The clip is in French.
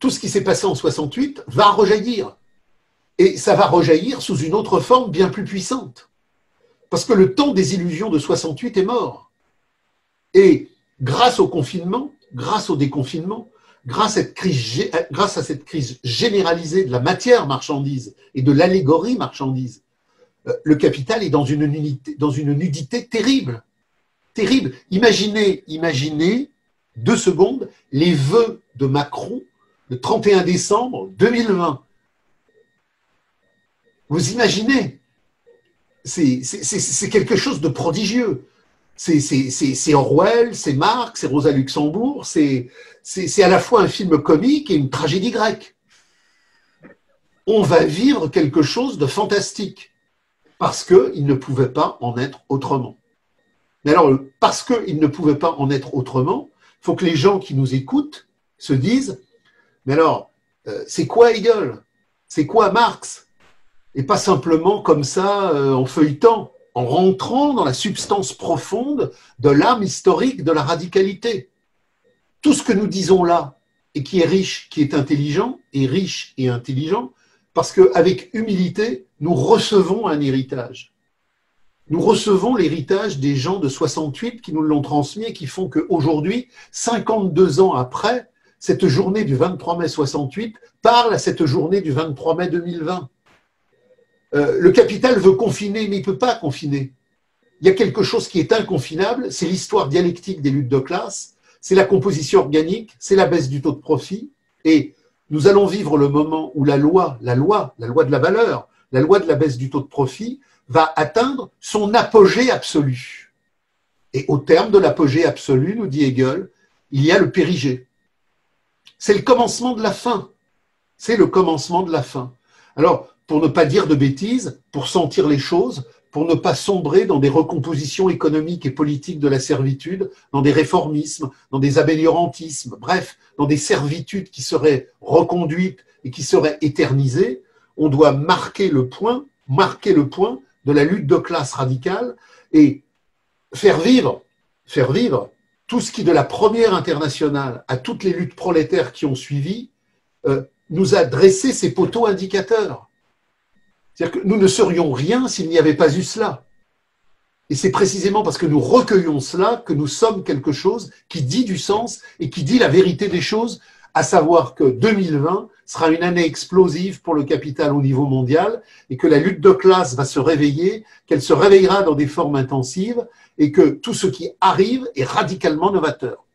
tout ce qui s'est passé en 68 va rejaillir. Et ça va rejaillir sous une autre forme bien plus puissante. Parce que le temps des illusions de 68 est mort. Et grâce au confinement, grâce au déconfinement, grâce à cette crise généralisée de la matière marchandise et de l'allégorie marchandise, le capital est dans une nudité terrible. Terrible. Imaginez 2 secondes les vœux de Macron le 31 décembre 2020. Vous imaginez? C'est quelque chose de prodigieux. C'est Orwell, c'est Marx, c'est Rosa Luxembourg, c'est à la fois un film comique et une tragédie grecque. On va vivre quelque chose de fantastique parce qu'il ne pouvait pas en être autrement. Mais alors, parce qu'il ne pouvait pas en être autrement, il faut que les gens qui nous écoutent se disent « Mais alors, c'est quoi Hegel? C'est quoi Marx ?» Et pas simplement comme ça, en feuilletant, en rentrant dans la substance profonde de l'âme historique de la radicalité. Tout ce que nous disons là, et qui est riche, qui est intelligent, est riche et intelligent, parce qu'avec humilité, nous recevons un héritage. Nous recevons l'héritage des gens de 68 qui nous l'ont transmis et qui font qu'aujourd'hui, 52 ans après, cette journée du 23 mai 68 parle à cette journée du 23 mai 2020. Le capital veut confiner, mais il ne peut pas confiner. Il y a quelque chose qui est inconfinable, c'est l'histoire dialectique des luttes de classe, c'est la composition organique, c'est la baisse du taux de profit, et nous allons vivre le moment où la loi de la valeur, la loi de la baisse du taux de profit, va atteindre son apogée absolu. Et au terme de l'apogée absolu, nous dit Hegel, il y a le périgée. C'est le commencement de la fin. C'est le commencement de la fin. Alors, pour ne pas dire de bêtises, pour sentir les choses, pour ne pas sombrer dans des recompositions économiques et politiques de la servitude, dans des réformismes, dans des améliorantismes, bref, dans des servitudes qui seraient reconduites et qui seraient éternisées, on doit marquer le point de la lutte de classe radicale et faire vivre tout ce qui, de la première internationale à toutes les luttes prolétaires qui ont suivi, nous a dressé ces poteaux indicateurs. C'est-à-dire que nous ne serions rien s'il n'y avait pas eu cela. Et c'est précisément parce que nous recueillons cela que nous sommes quelque chose qui dit du sens et qui dit la vérité des choses, à savoir que 2020 sera une année explosive pour le capital au niveau mondial et que la lutte de classe va se réveiller, qu'elle se réveillera dans des formes intensives et que tout ce qui arrive est radicalement novateur.